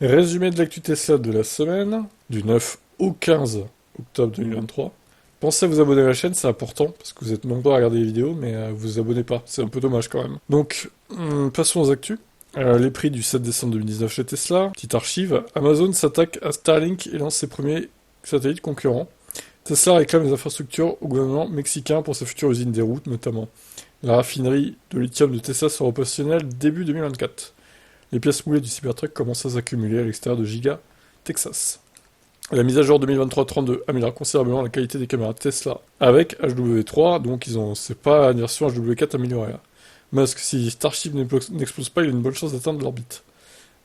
Résumé de l'actu Tesla de la semaine, du 9 au 15 octobre 2023. Pensez à vous abonner à la chaîne, c'est important, parce que vous êtes nombreux à regarder les vidéos, mais vous vous abonnez pas, c'est un peu dommage quand même. Donc, passons aux actus. Les prix du 7 décembre 2019 chez Tesla, petite archive. Amazon s'attaque à Starlink et lance ses premiers satellites concurrents. Tesla réclame les infrastructures au gouvernement mexicain pour sa future usine des routes notamment. La raffinerie de lithium de Tesla sera opérationnelle début 2024. Les pièces moulées du Cybertruck commencent à s'accumuler à l'extérieur de Giga, Texas. La mise à jour 2023-32 améliore considérablement la qualité des caméras Tesla avec HW3, donc c'est pas une version HW4 améliorée là. Musk, si Starship n'explose pas, il a une bonne chance d'atteindre l'orbite.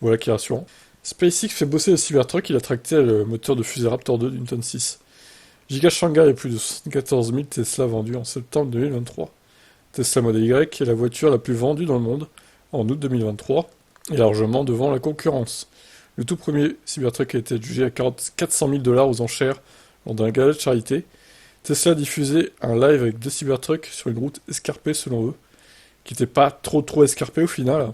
Voilà qui est rassurant. SpaceX fait bosser le Cybertruck, il a tracté le moteur de fusée Raptor 2 d'une tonne 6. Giga Shanghai a plus de 74 000 Tesla vendus en septembre 2023. Tesla Model Y est la voiture la plus vendue dans le monde en août 2023, et largement devant la concurrence. Le tout premier Cybertruck a été adjugé à 400 000 $ aux enchères lors d'un gala de charité. Tesla a diffusé un live avec deux Cybertrucks sur une route escarpée selon eux, qui n'était pas trop escarpée au final.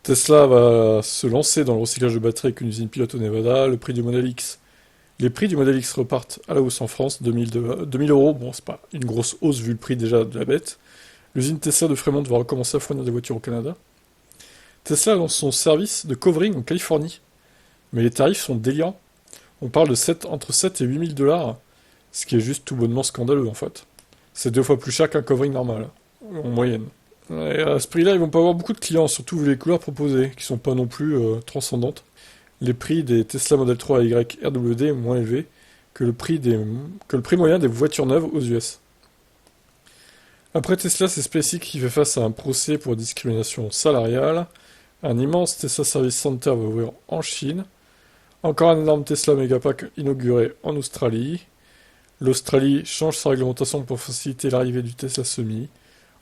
Tesla va se lancer dans le recyclage de batteries avec une usine pilote au Nevada. Le prix du Model X. Les prix du Model X repartent à la hausse en France, 2000 €. Bon, c'est pas une grosse hausse vu le prix déjà de la bête. L'usine Tesla de Fremont va recommencer à fournir des voitures au Canada. Tesla lance son service de covering en Californie. Mais les tarifs sont délirants. On parle de entre 7 et 8 000 $, ce qui est juste tout bonnement scandaleux en fait. C'est 2 fois plus cher qu'un covering normal, en moyenne. Et à ce prix-là, ils vont pas avoir beaucoup de clients, surtout vu les couleurs proposées, qui sont pas non plus transcendantes. Les prix des Tesla Model 3 Y RWD est moins élevé que le prix moyen des voitures neuves aux US. Après Tesla, c'est SpaceX qui fait face à un procès pour discrimination salariale. Un immense Tesla Service Center va ouvrir en Chine. Encore un énorme Tesla Megapack inauguré en Australie. L'Australie change sa réglementation pour faciliter l'arrivée du Tesla Semi.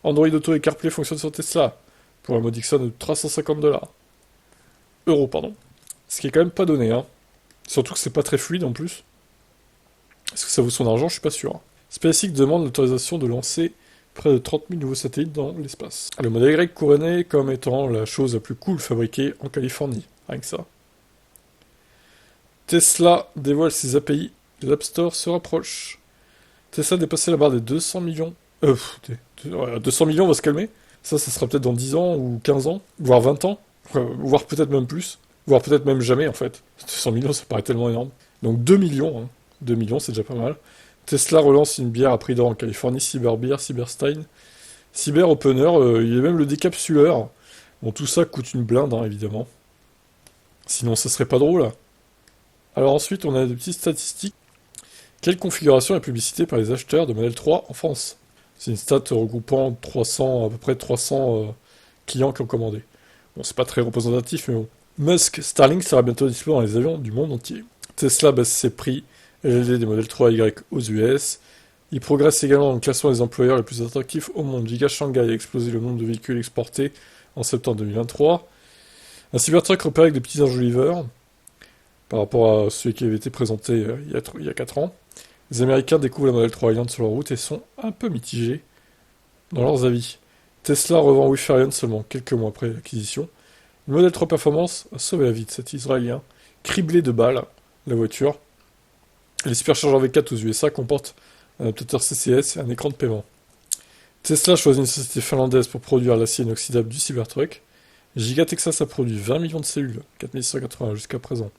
Android Auto et CarPlay fonctionnent sur Tesla pour un modique somme de 350 $. Euros, pardon. Ce qui est quand même pas donné, hein. Surtout que c'est pas très fluide en plus. Est-ce que ça vaut son argent? Je suis pas sûr. SpaceX demande l'autorisation de lancer près de 30 000 nouveaux satellites dans l'espace. Le Model Y couronné comme étant la chose la plus cool fabriquée en Californie. Rien que ça. Tesla dévoile ses API. L'App Store se rapproche. Tesla a dépassé la barre des 200 millions. 200 millions, on va se calmer. Ça sera peut-être dans 10 ans ou 15 ans, voire 20 ans, voire peut-être même plus, voire peut-être même jamais en fait. 200 millions, ça paraît tellement énorme. Donc 2 millions, hein. 2 millions, c'est déjà pas mal. Tesla relance une bière à prix d'or en Californie, Cyberbeer, Cyberstein. Cyber Opener, il y a même le décapsuleur. Bon, tout ça coûte une blinde, hein, évidemment. Sinon, ça serait pas drôle. Alors ensuite, on a des petites statistiques. Quelle configuration est publicitée par les acheteurs de Model 3 en France? C'est une stat regroupant 300, à peu près 300 clients qui ont commandé. Bon, c'est pas très représentatif, mais bon. Musk, Starlink sera bientôt disponible dans les avions du monde entier. Tesla baisse ses prix LLD des Model 3 Y aux US. Il progresse également dans le classement des employeurs les plus attractifs au monde. Giga Shanghai a explosé le nombre de véhicules exportés en septembre 2023. Un Cybertruck repéré avec des petits enjoliveurs par rapport à celui qui avait été présenté il y a 4 ans. Les Américains découvrent la Model 3 Highland sur leur route et sont un peu mitigés dans leurs avis. Tesla revend Wifarion seulement quelques mois après l'acquisition. Le Model 3 Performance a sauvé la vie de cet Israélien, criblé de balles, la voiture. Les superchargeurs V4 aux USA comportent un adaptateur CCS et un écran de paiement. Tesla choisit une société finlandaise pour produire l'acier inoxydable du Cybertruck. Giga Texas a produit 20 millions de cellules, 4180 jusqu'à présent.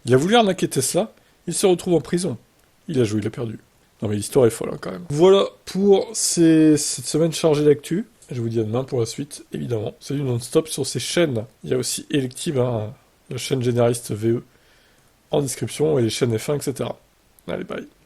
Il a voulu arnaquer Tesla, il se retrouve en prison. Il a joué, il a perdu. Non mais l'histoire est folle hein, quand même. Voilà pour cette semaine chargée d'actu. Je vous dis à demain pour la suite, évidemment. C'est du non-stop sur ces chaînes. Il y a aussi Elective, hein, la chaîne généraliste VE, en description, et les chaînes F1, etc. Allez, bye.